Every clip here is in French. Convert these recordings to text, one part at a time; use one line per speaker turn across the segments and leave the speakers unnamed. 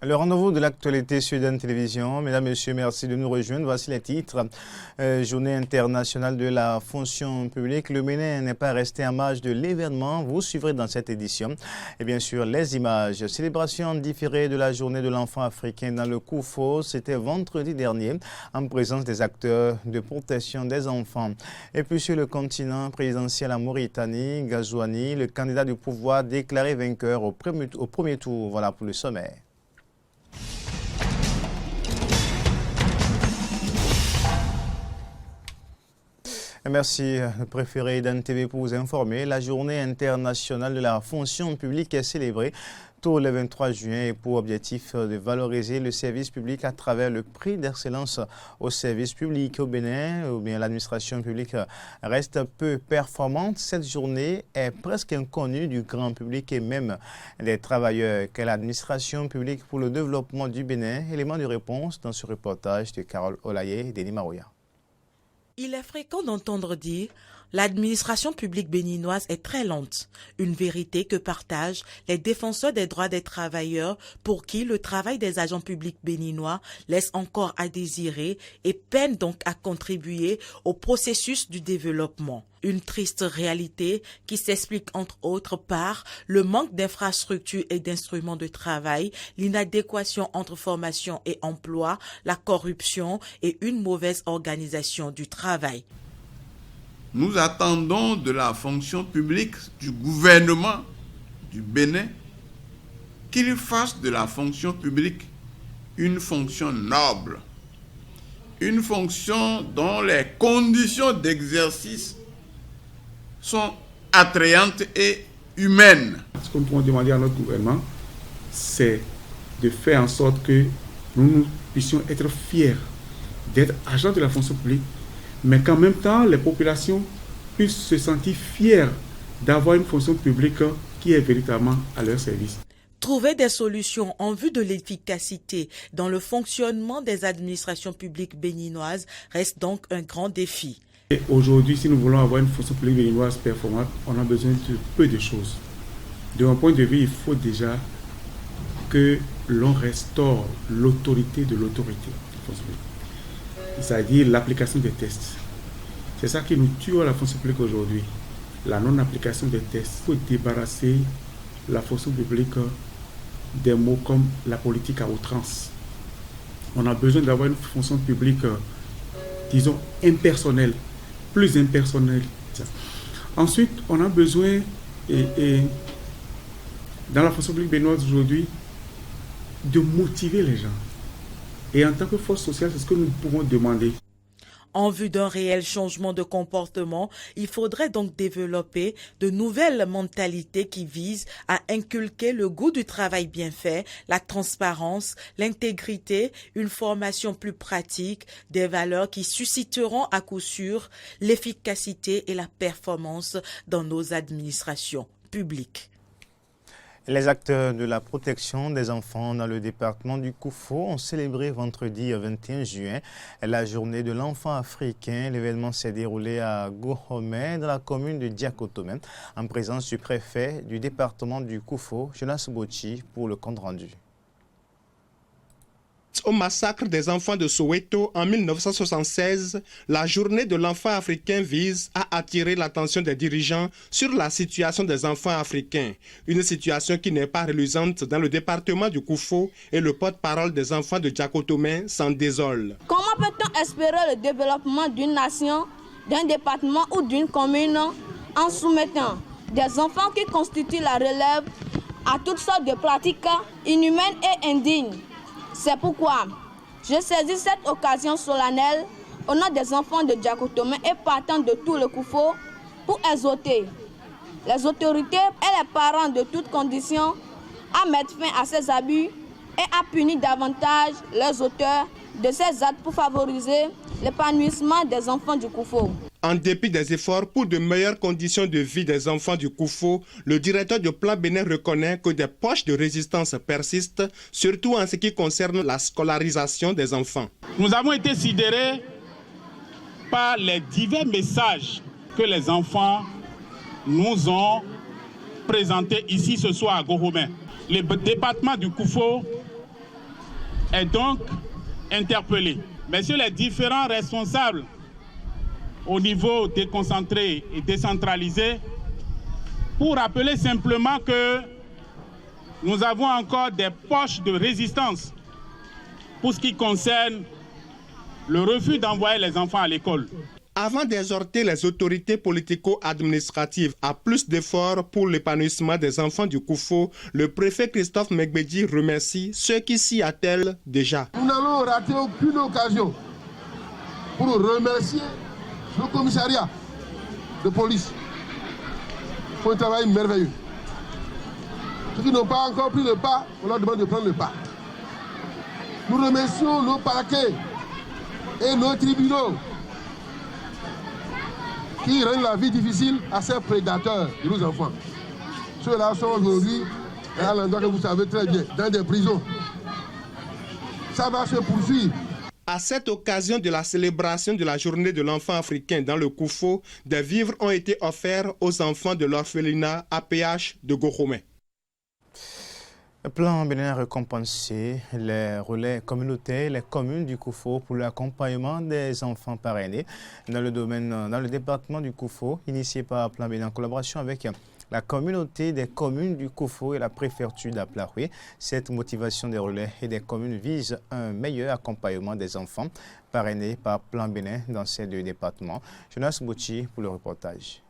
Le rendez-vous de l'actualité Sud Télévision. Mesdames, Messieurs, merci de nous rejoindre. Voici les titres. Journée internationale de la fonction publique. Le Bénin n'est pas resté en marge de l'événement. Vous suivrez dans cette édition. Et bien sûr, les images. Célébration différée de la journée de l'enfant africain dans le Koufo. C'était vendredi dernier en présence des acteurs de protection des enfants. Et puis sur le continent présidentiel en Mauritanie, Ghazouani, le candidat du pouvoir déclaré vainqueur au premier tour. Voilà pour le sommaire. Merci de préférer Dan TV pour vous informer. La journée internationale de la fonction publique est célébrée tôt le 23 juin et pour objectif de valoriser le service public à travers le prix d'excellence au service public au Bénin. Ou bien l'administration publique reste peu performante. Cette journée est presque inconnue du grand public et même des travailleurs. Quelle administration publique pour le développement du Bénin? Élément de réponse dans ce reportage de Carole Olaye et Denis Marouya.
Il est fréquent d'entendre dire « l'administration publique béninoise est très lente », une vérité que partagent les défenseurs des droits des travailleurs pour qui le travail des agents publics béninois laisse encore à désirer et peine donc à contribuer au processus du développement. Une triste réalité qui s'explique entre autres par le manque d'infrastructures et d'instruments de travail, l'inadéquation entre formation et emploi, la corruption et une mauvaise organisation du travail.
Nous attendons de la fonction publique du gouvernement du Bénin qu'il fasse de la fonction publique une fonction noble, une fonction dont les conditions d'exercice sont attrayantes et humaines.
Ce que nous pouvons demander à notre gouvernement, c'est de faire en sorte que nous puissions être fiers d'être agents de la fonction publique, mais qu'en même temps, les populations puissent se sentir fiers d'avoir une fonction publique qui est véritablement à leur service.
Trouver des solutions en vue de l'efficacité dans le fonctionnement des administrations publiques béninoises reste donc un grand défi.
Et aujourd'hui, si nous voulons avoir une fonction publique béninoise performante, on a besoin de peu de choses. De mon point de vue, il faut déjà que l'on restaure l'autorité de l'autorité. C'est-à-dire l'application des tests. C'est ça qui nous tue à la fonction publique aujourd'hui. La non-application des tests. Il faut débarrasser la fonction publique des mots comme la politique à outrance. On a besoin d'avoir une fonction publique, disons, impersonnelle, plus impersonnelle. Ensuite, on a besoin, dans la fonction publique béninoise aujourd'hui, de motiver les gens. Et en tant que force sociale, c'est ce que nous pouvons demander.
En vue d'un réel changement de comportement, il faudrait donc développer de nouvelles mentalités qui visent à inculquer le goût du travail bien fait, la transparence, l'intégrité, une formation plus pratique, des valeurs qui susciteront à coup sûr l'efficacité et la performance dans nos administrations publiques.
Les acteurs de la protection des enfants dans le département du Koufo ont célébré vendredi 21 juin la journée de l'enfant africain. L'événement s'est déroulé à Gohomé, dans la commune de Diakotomé, en présence du préfet du département du Koufo, Jonas Bochi, pour le compte rendu.
Au massacre des enfants de Soweto en 1976, la journée de l'enfant africain vise à attirer l'attention des dirigeants sur la situation des enfants africains. Une situation qui n'est pas reluisante dans le département du Koufo et le porte-parole des enfants de Diakotomé s'en désole.
Comment peut-on espérer le développement d'une nation, d'un département ou d'une commune en soumettant des enfants qui constituent la relève à toutes sortes de pratiques inhumaines et indignes? C'est pourquoi je saisis cette occasion solennelle au nom des enfants de Diakotomé et partant de tout le Koufo pour exhorter les autorités et les parents de toutes conditions à mettre fin à ces abus et à punir davantage les auteurs de ces actes pour favoriser l'épanouissement des enfants du Koufo.
En dépit des efforts pour de meilleures conditions de vie des enfants du Koufo, le directeur du Plan Bénin reconnaît que des poches de résistance persistent, surtout en ce qui concerne la scolarisation des enfants.
Nous avons été sidérés par les divers messages que les enfants nous ont présentés ici ce soir à Gohomé. Le département du Koufo est donc interpellé. Messieurs les différents responsables au niveau déconcentré et décentralisé, pour rappeler simplement que nous avons encore des poches de résistance pour ce qui concerne le refus d'envoyer les enfants à l'école.
Avant d'exhorter les autorités politico-administratives à plus d'efforts pour l'épanouissement des enfants du Koufo, le préfet Christophe Megbedji remercie ceux qui s'y attellent déjà.
Nous n'allons rater aucune occasion pour remercier le commissariat de police pour un travail merveilleux. Ceux qui n'ont pas encore pris le pas, on leur demande de prendre le pas. Nous remercions nos parquets et nos tribunaux qui rendent la vie difficile à ces prédateurs de nos enfants. Ceux-là sont aujourd'hui à l'endroit que vous savez très bien, dans des prisons. Ça va se poursuivre.
À cette occasion de la célébration de la journée de l'enfant africain dans le Koufo, des vivres ont été offerts aux enfants de l'orphelinat APH de Gouromé.
Le plan Bénin a récompensé les relais communautaires, les communes du Koufo pour l'accompagnement des enfants parrainés dans le département du Koufo, initié par Plan Bénin en collaboration avec la communauté des communes du Koufo et la préfecture d'Aplaoué. Cette motivation des relais et des communes vise un meilleur accompagnement des enfants parrainés par Plan Bénin dans ces deux départements. Jonas Bouchi pour le reportage.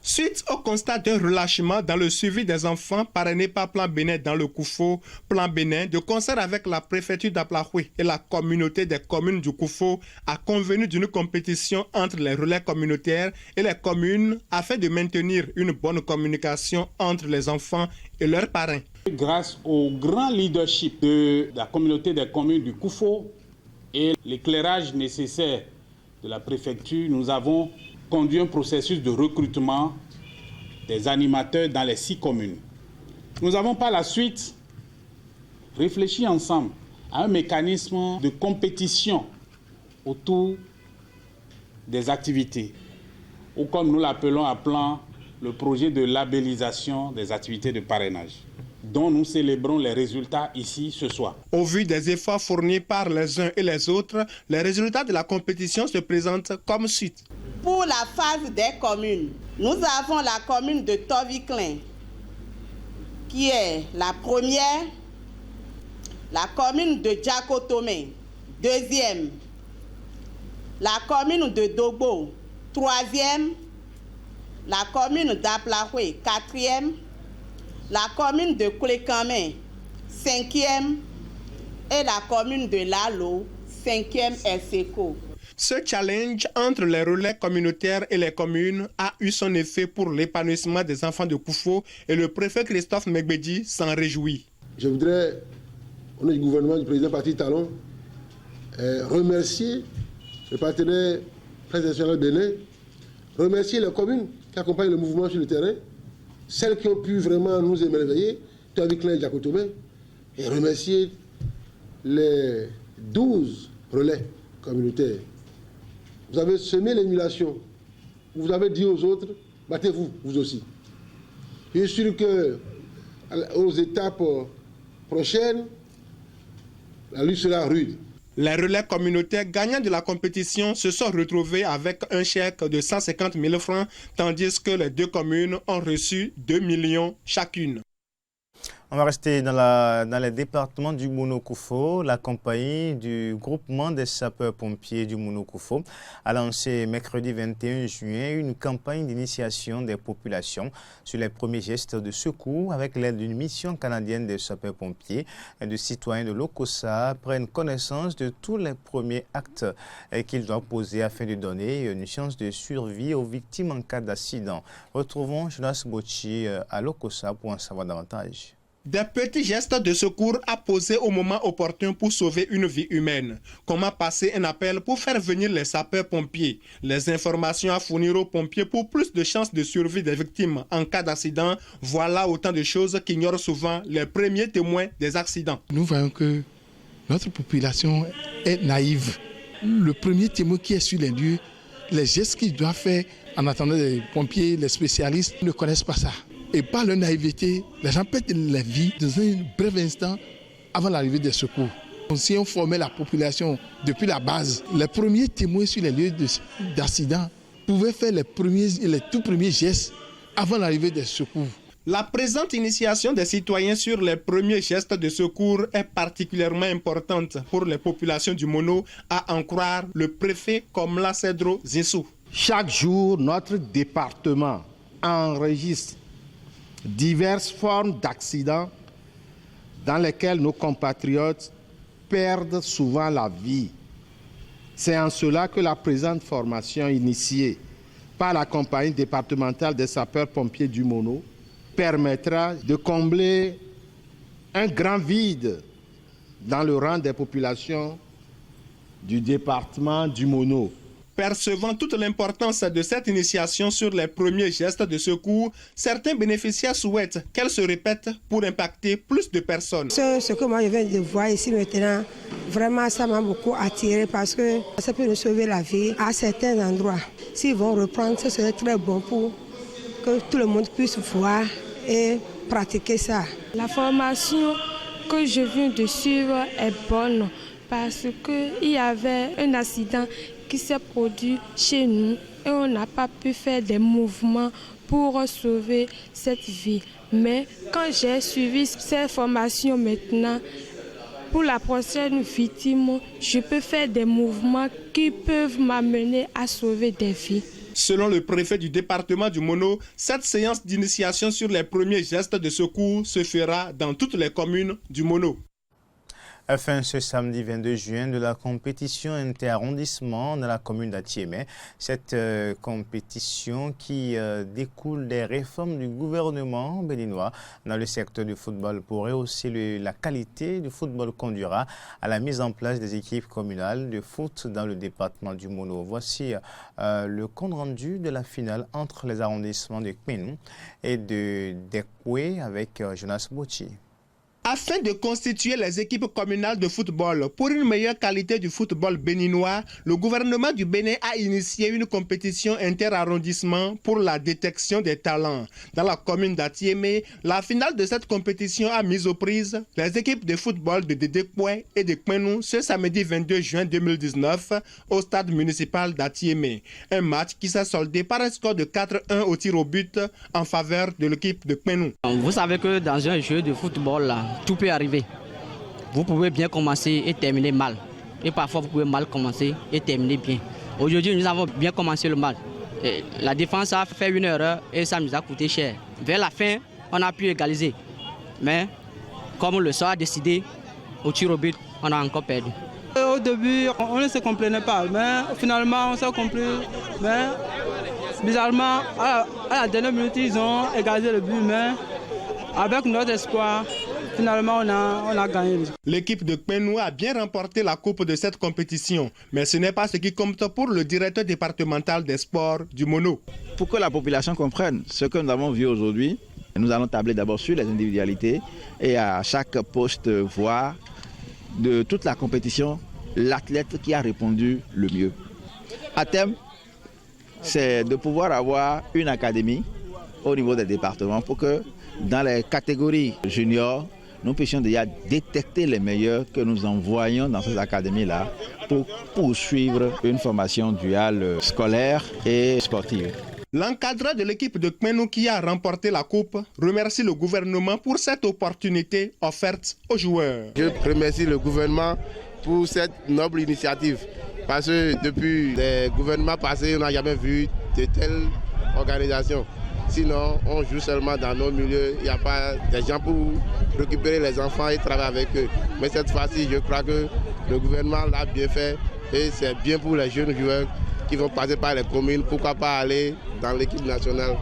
Suite au constat d'un relâchement dans le suivi des enfants parrainés par Plan Bénin dans le Koufo, Plan Bénin, de concert avec la préfecture d'Aplaoué et la communauté des communes du Koufo, a convenu d'une compétition entre les relais communautaires et les communes afin de maintenir une bonne communication entre les enfants et leurs parrains.
Grâce au grand leadership de la communauté des communes du Koufo et l'éclairage nécessaire de la préfecture, nous avons conduit un processus de recrutement des animateurs dans les 6 communes. Nous avons par la suite réfléchi ensemble à un mécanisme de compétition autour des activités, ou comme nous l'appelons à Plan, le projet de labellisation des activités de parrainage, dont nous célébrons les résultats ici ce soir.
Au vu des efforts fournis par les uns et les autres, les résultats de la compétition se présentent comme suit.
Pour la phase des communes, nous avons la commune de Toviklen, qui est la première, la commune de Djakotome, deuxième, la commune de Dogbo, troisième, la commune d'Aplaoué, quatrième, la commune de Koulékamé, cinquième, et la commune de Lalo, cinquième Eseko.
Ce challenge entre les relais communautaires et les communes a eu son effet pour l'épanouissement des enfants de Koufo et le préfet Christophe Megbedji s'en réjouit.
Je voudrais, au nom du gouvernement du président Patrice Talon, remercier le partenaire présidentiel Bénin, remercier les communes qui accompagnent le mouvement sur le terrain, celles qui ont pu vraiment nous émerveiller, Toviklen et Djakotome, et remercier les 12 relais communautaires. Vous avez semé l'émulation. Vous avez dit aux autres, battez-vous, vous aussi. Je suis sûr qu'aux étapes prochaines, la lutte sera rude.
Les relais communautaires gagnants de la compétition se sont retrouvés avec un chèque de 150 000 francs, tandis que les 2 communes ont reçu 2 millions chacune.
On va rester dans les départements du Mouno-Koufo. La compagnie du groupement des sapeurs-pompiers du Mouno-Koufo a lancé mercredi 21 juin une campagne d'initiation des populations sur les premiers gestes de secours avec l'aide d'une mission canadienne des sapeurs-pompiers. Les citoyens de l'Okosa prennent connaissance de tous les premiers actes qu'ils doivent poser afin de donner une chance de survie aux victimes en cas d'accident. Retrouvons Jonas Bouchi à l'Okosa pour en savoir davantage.
Des petits gestes de secours à poser au moment opportun pour sauver une vie humaine. Comment passer un appel pour faire venir les sapeurs-pompiers. Les informations à fournir aux pompiers pour plus de chances de survie des victimes en cas d'accident. Voilà autant de choses qu'ignorent souvent les premiers témoins des accidents.
Nous voyons que notre population est naïve. Le premier témoin qui est sur les lieux, les gestes qu'il doit faire en attendant les pompiers, les spécialistes ne connaissent pas ça. Et par leur naïveté, les gens perdent la vie dans un bref instant avant l'arrivée des secours. Si on formait la population depuis la base, les premiers témoins sur les lieux d'accident pouvaient faire les tout premiers gestes avant l'arrivée des secours.
La présente initiation des citoyens sur les premiers gestes de secours est particulièrement importante pour les populations du Mono, à en croire le préfet Komla Cedro Zinsou.
Chaque jour, notre département enregistre diverses formes d'accidents dans lesquels nos compatriotes perdent souvent la vie. C'est en cela que la présente formation initiée par la compagnie départementale des sapeurs-pompiers du Mono permettra de combler un grand vide dans le rang des populations du département du Mono.
Percevant toute l'importance de cette initiation sur les premiers gestes de secours, certains bénéficiaires souhaitent qu'elle se répète pour impacter plus de personnes.
Ce que moi je viens de voir ici maintenant, vraiment ça m'a beaucoup attiré parce que ça peut nous sauver la vie à certains endroits. S'ils vont reprendre, ce serait très bon pour que tout le monde puisse voir et pratiquer ça.
La formation que je viens de suivre est bonne parce qu'il y avait un accident qui s'est produit chez nous et on n'a pas pu faire des mouvements pour sauver cette vie. Mais quand j'ai suivi ces formations maintenant, pour la prochaine victime, je peux faire des mouvements qui peuvent m'amener à sauver des vies.
Selon le préfet du département du Mono, cette séance d'initiation sur les premiers gestes de secours se fera dans toutes les communes du Mono.
Fin ce samedi 22 juin de la compétition interarrondissement dans la commune d'Atiémé. Cette compétition qui découle des réformes du gouvernement béninois dans le secteur du football pour rehausser la qualité du football conduira à la mise en place des équipes communales de foot dans le département du Mono. Voici le compte rendu de la finale entre les arrondissements de Kmenou et de Dekwe avec Jonas Bochi.
Afin de constituer les équipes communales de football pour une meilleure qualité du football béninois, le gouvernement du Bénin a initié une compétition inter-arrondissement pour la détection des talents. Dans la commune d'Atiémé, la finale de cette compétition a mis aux prises les équipes de football de Dédékoué et de Kmenou ce samedi 22 juin 2019 au stade municipal d'Atiémé. Un match qui s'est soldé par un score de 4-1 au tir au but en faveur de l'équipe de Kmenou.
Vous savez que dans un jeu de football, là, tout peut arriver. Vous pouvez bien commencer et terminer mal. Et parfois, vous pouvez mal commencer et terminer bien. Aujourd'hui, nous avons bien commencé le match. Et la défense a fait une erreur et ça nous a coûté cher. Vers la fin, on a pu égaliser. Mais comme le sort a décidé, au tir au but, on a encore perdu.
Au début, on ne se comprenait pas, mais finalement, on s'est compris. Mais bizarrement, à la dernière minute, ils ont égalisé le but, mais avec notre espoir, finalement, on a gagné.
L'équipe de Kmenou a bien remporté la coupe de cette compétition, mais ce n'est pas ce qui compte pour le directeur départemental des sports du Mono.
Pour que la population comprenne ce que nous avons vu aujourd'hui, nous allons tabler d'abord sur les individualités et à chaque poste voir de toute la compétition l'athlète qui a répondu le mieux. À thème, c'est de pouvoir avoir une académie au niveau des départements pour que dans les catégories juniors, nous puissions déjà détecter les meilleurs que nous envoyons dans ces académies-là pour poursuivre une formation duale scolaire et sportive.
L'encadreur de l'équipe de Kmenou qui a remporté la coupe remercie le gouvernement pour cette opportunité offerte aux joueurs.
Je remercie le gouvernement pour cette noble initiative parce que depuis les gouvernements passés, on n'a jamais vu de telles organisations. Sinon, on joue seulement dans nos milieux, il n'y a pas des gens pour récupérer les enfants et travailler avec eux. Mais cette fois-ci, je crois que le gouvernement l'a bien fait et c'est bien pour les jeunes joueurs qui vont passer par les communes, pourquoi pas aller dans l'équipe nationale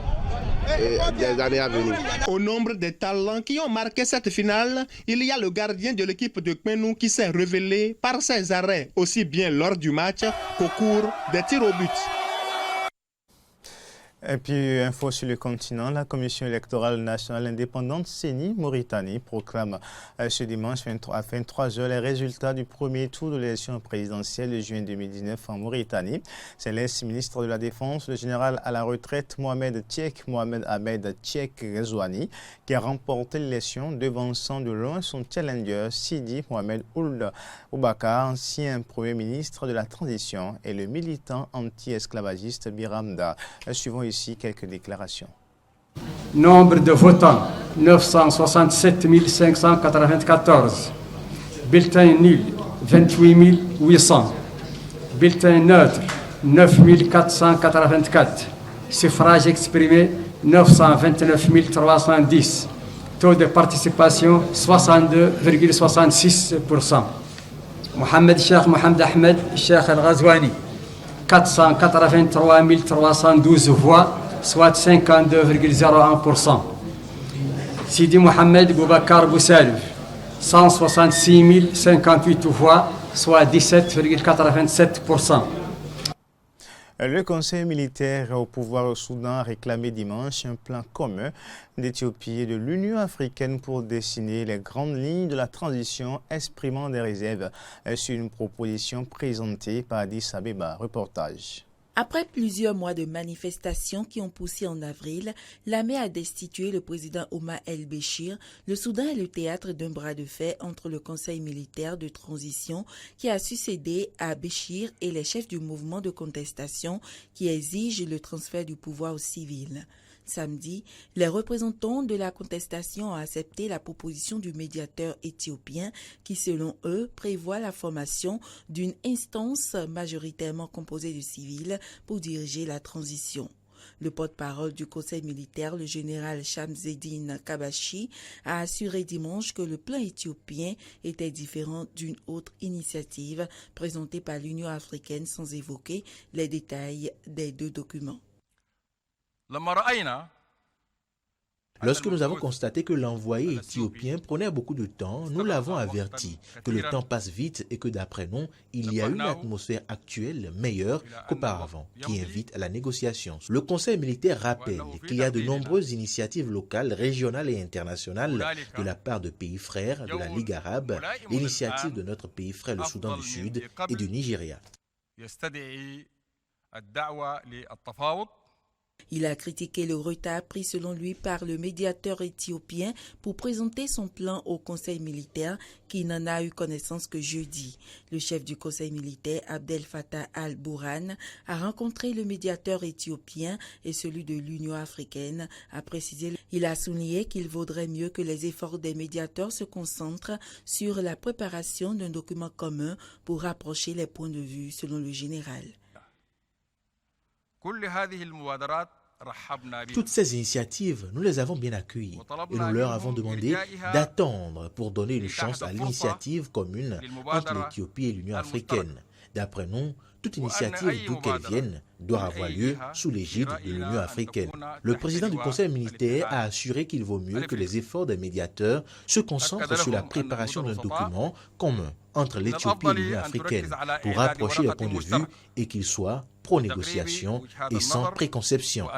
des années à venir.
Au nombre des talents qui ont marqué cette finale, il y a le gardien de l'équipe de Kmenou qui s'est révélé par ses arrêts, aussi bien lors du match qu'au cours des tirs au but.
Et puis, info sur le continent, la Commission électorale nationale indépendante CENI Mauritanie proclame ce dimanche à 23h les résultats du premier tour de l'élection présidentielle de juin 2019 en Mauritanie. C'est l'ex-ministre de la Défense, le général à la retraite Mohamed Ahmed Tchek Rezouani, qui a remporté l'élection devançant de loin son challenger Sidi Mohamed Ould Oubakar, ancien premier ministre de la transition, et le militant anti-esclavagiste Biramda. Suivons ici quelques déclarations.
Nombre de votants 967 594. Bulletin nul 28 800. Bulletin neutre 9 484. Suffrage exprimé 929 310. Taux de participation 62,66%. Mohamed Ahmed Cheikh Al-Ghazouani 483 312 voix, soit 52,01%. Sidi Mohamed Boubacar Boussalif, 166 058 voix, soit 17,87%.
Le Conseil militaire au pouvoir au Soudan a réclamé dimanche un plan commun d'Éthiopie et de l'Union africaine pour dessiner les grandes lignes de la transition, exprimant des réserves sur une proposition présentée par Addis Abeba. Reportage.
Après plusieurs mois de manifestations qui ont poussé en avril, l'armée a destitué le président Omar el-Béchir. Le Soudan est le théâtre d'un bras de fer entre le Conseil militaire de transition qui a succédé à Béchir et les chefs du mouvement de contestation qui exigent le transfert du pouvoir aux civils. Samedi, les représentants de la contestation ont accepté la proposition du médiateur éthiopien qui, selon eux, prévoit la formation d'une instance majoritairement composée de civils pour diriger la transition. Le porte-parole du Conseil militaire, le général Shamseddine Kabashi, a assuré dimanche que le plan éthiopien était différent d'une autre initiative présentée par l'Union africaine sans évoquer les détails des deux documents.
Lorsque nous avons constaté que l'envoyé éthiopien prenait beaucoup de temps, nous l'avons averti que le temps passe vite et que d'après nous, il y a une atmosphère actuelle meilleure qu'auparavant qui invite à la négociation. Le Conseil militaire rappelle qu'il y a de nombreuses initiatives locales, régionales et internationales de la part de pays frères de la Ligue arabe, l'initiative de notre pays frère le Soudan du Sud et du Nigeria.
Il a critiqué le retard pris selon lui par le médiateur éthiopien pour présenter son plan au Conseil militaire qui n'en a eu connaissance que jeudi. Le chef du Conseil militaire, Abdel Fattah al-Burhan, a rencontré le médiateur éthiopien et celui de l'Union africaine, a précisé. Il a souligné qu'il vaudrait mieux que les efforts des médiateurs se concentrent sur la préparation d'un document commun pour rapprocher les points de vue, selon le général.
Toutes ces initiatives, nous les avons bien accueillies et nous leur avons demandé d'attendre pour donner une chance à l'initiative commune entre l'Éthiopie et l'Union africaine. D'après nous, toute initiative, d'où qu'elle vienne, doit avoir lieu sous l'égide de l'Union africaine. Le président du Conseil militaire a assuré qu'il vaut mieux que les efforts des médiateurs se concentrent sur la préparation d'un document commun entre l'Éthiopie et l'Union africaine pour rapprocher les points de vue et qu'il soit pro-négociation et sans préconception.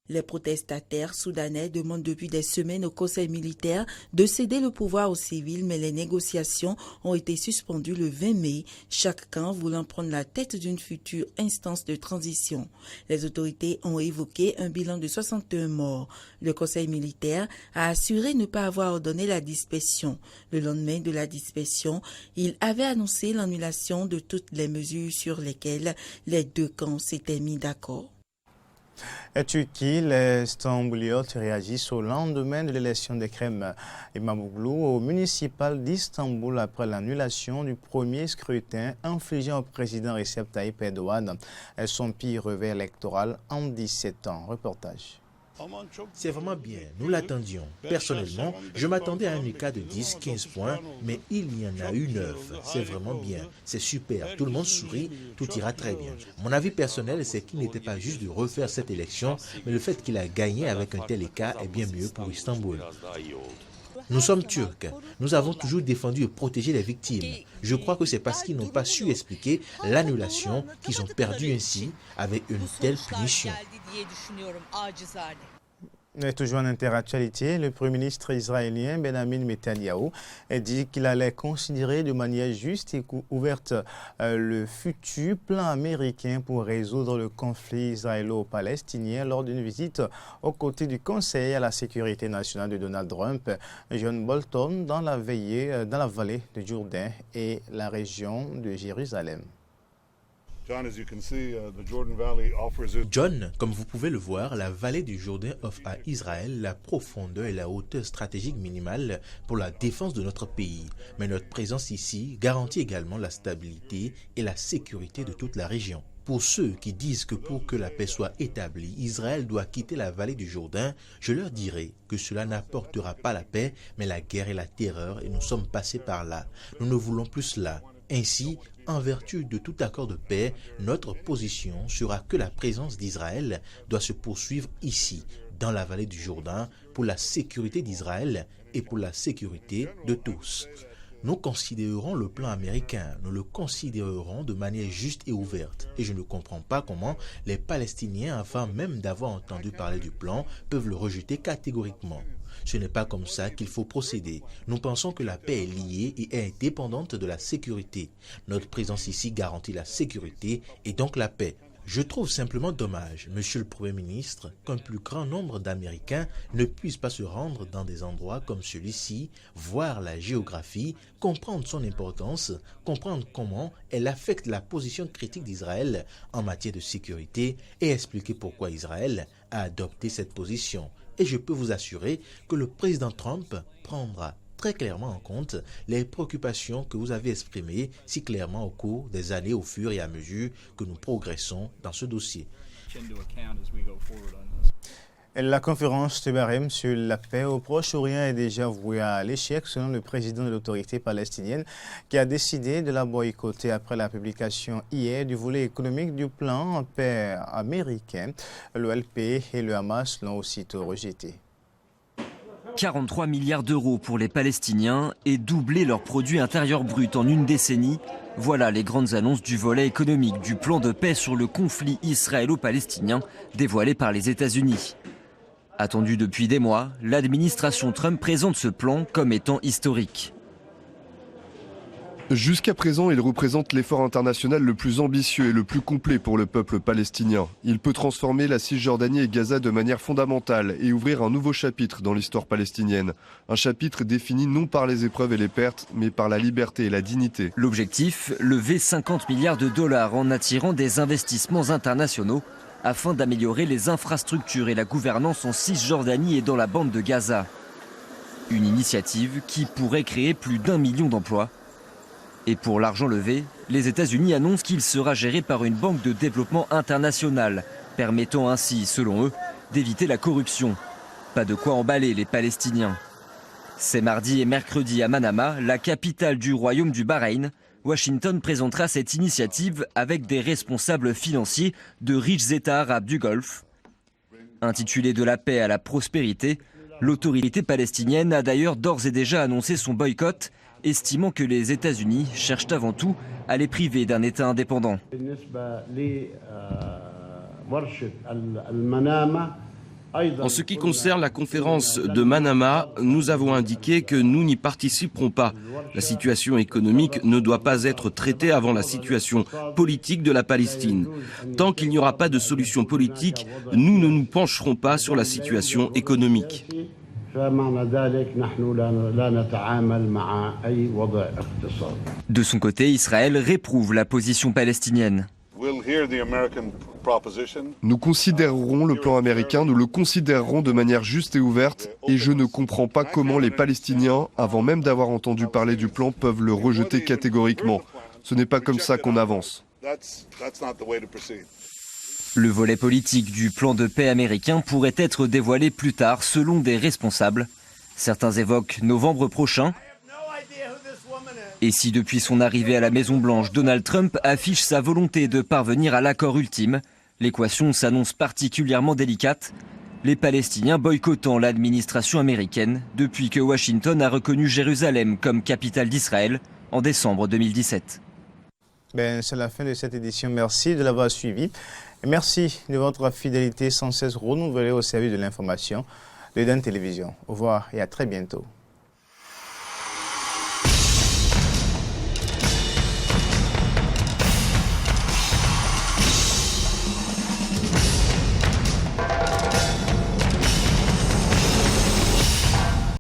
Les protestataires soudanais demandent depuis des semaines au Conseil militaire de céder le pouvoir aux civils, mais les négociations ont été suspendues le 20 mai, chaque camp voulant prendre la tête d'une future instance de transition. Les autorités ont évoqué un bilan de 61 morts. Le Conseil militaire a assuré ne pas avoir ordonné la dispersion. Le lendemain de la dispersion, il avait annoncé l'annulation de toutes les mesures sur lesquelles les deux camps s'étaient mis d'accord.
En Turquie, les Stambouliotes réagissent au lendemain de l'élection d'Ekrem İmamoğlu au municipal d'Istanbul après l'annulation du premier scrutin infligé au président Recep Tayyip Erdogan, son pire revers électoral en 17 ans. Reportage.
C'est vraiment bien, nous l'attendions. Personnellement, je m'attendais à un écart de 10-15 points, mais il y en a eu 9. C'est vraiment bien, c'est super, tout le monde sourit, tout ira très bien. Mon avis personnel, c'est qu'il n'était pas juste de refaire cette élection, mais le fait qu'il a gagné avec un tel écart est bien mieux pour Istanbul. Nous sommes turcs. Nous avons toujours défendu et protégé les victimes. Je crois que c'est parce qu'ils n'ont pas su expliquer l'annulation qu'ils ont perdu ainsi avec une telle punition.
Et toujours en interactualité, le Premier ministre israélien Benjamin Netanyahu a dit qu'il allait considérer de manière juste et ouverte le futur plan américain pour résoudre le conflit israélo-palestinien lors d'une visite aux côtés du Conseil à la sécurité nationale de Donald Trump, John Bolton, dans la vallée de Jourdain et la région de Jérusalem.
John, comme vous pouvez le voir, la vallée du Jourdain offre à Israël la profondeur et la hauteur stratégique minimale pour la défense de notre pays. Mais notre présence ici garantit également la stabilité et la sécurité de toute la région. Pour ceux qui disent que pour que la paix soit établie, Israël doit quitter la vallée du Jourdain, je leur dirai que cela n'apportera pas la paix, mais la guerre et la terreur, et nous sommes passés par là. Nous ne voulons plus cela. Ainsi, en vertu de tout accord de paix, notre position sera que la présence d'Israël doit se poursuivre ici, dans la vallée du Jourdain, pour la sécurité d'Israël et pour la sécurité de tous. Nous considérerons le plan américain, nous le considérerons de manière juste et ouverte. Et je ne comprends pas comment les Palestiniens, avant même d'avoir entendu parler du plan, peuvent le rejeter catégoriquement. Ce n'est pas comme ça qu'il faut procéder. Nous pensons que la paix est liée et est indépendante de la sécurité. Notre présence ici garantit la sécurité et donc la paix. Je trouve simplement dommage, Monsieur le Premier ministre, qu'un plus grand nombre d'Américains ne puissent pas se rendre dans des endroits comme celui-ci, voir la géographie, comprendre son importance, comprendre comment elle affecte la position critique d'Israël en matière de sécurité et expliquer pourquoi Israël a adopté cette position. Et je peux vous assurer que le président Trump prendra très clairement en compte les préoccupations que vous avez exprimées si clairement au cours des années au fur et à mesure que nous progressons dans ce dossier.
La conférence de Barème sur la paix au Proche-Orient est déjà vouée à l'échec selon le président de l'autorité palestinienne qui a décidé de la boycotter après la publication hier du volet économique du plan en paix américain. L'OLP et le Hamas l'ont aussitôt rejeté.
43 milliards d'euros pour les Palestiniens et doubler leur produit intérieur brut en une décennie. Voilà les grandes annonces du volet économique du plan de paix sur le conflit israélo-palestinien dévoilé par les États-Unis. Attendu depuis des mois, l'administration Trump présente ce plan comme étant historique.
Jusqu'à présent, il représente l'effort international le plus ambitieux et le plus complet pour le peuple palestinien. Il peut transformer la Cisjordanie et Gaza de manière fondamentale et ouvrir un nouveau chapitre dans l'histoire palestinienne. Un chapitre défini non par les épreuves et les pertes, mais par la liberté et la dignité.
L'objectif, lever 50 milliards de dollars en attirant des investissements internationaux afin d'améliorer les infrastructures et la gouvernance en Cisjordanie et dans la bande de Gaza. Une initiative qui pourrait créer plus d'1 million d'emplois. Et pour l'argent levé, les États-Unis annoncent qu'il sera géré par une banque de développement internationale, permettant ainsi, selon eux, d'éviter la corruption. Pas de quoi emballer les Palestiniens. C'est mardi et mercredi à Manama, la capitale du royaume du Bahreïn. Washington présentera cette initiative avec des responsables financiers de riches États arabes du Golfe. Intitulée de la paix à la prospérité, l'autorité palestinienne a d'ailleurs d'ores et déjà annoncé son boycott, estimant que les États-Unis cherchent avant tout à les priver d'un État indépendant.
En ce qui concerne la conférence de Manama, nous avons indiqué que nous n'y participerons pas. La situation économique ne doit pas être traitée avant la situation politique de la Palestine. Tant qu'il n'y aura pas de solution politique, nous ne nous pencherons pas sur la situation économique.
De son côté, Israël réprouve la position palestinienne.
Nous considérerons le plan américain, nous le considérerons de manière juste et ouverte, et je ne comprends pas comment les Palestiniens, avant même d'avoir entendu parler du plan, peuvent le rejeter catégoriquement. Ce n'est pas comme ça qu'on avance.
Le volet politique du plan de paix américain pourrait être dévoilé plus tard selon des responsables. Certains évoquent novembre prochain. Et si depuis son arrivée à la Maison-Blanche, Donald Trump affiche sa volonté de parvenir à l'accord ultime, l'équation s'annonce particulièrement délicate. Les Palestiniens boycottant l'administration américaine depuis que Washington a reconnu Jérusalem comme capitale d'Israël en décembre 2017.
C'est la fin de cette édition. Merci de l'avoir suivi. Et merci de votre fidélité sans cesse renouvelée au service de l'information de DAN Télévision. Au revoir et à très bientôt.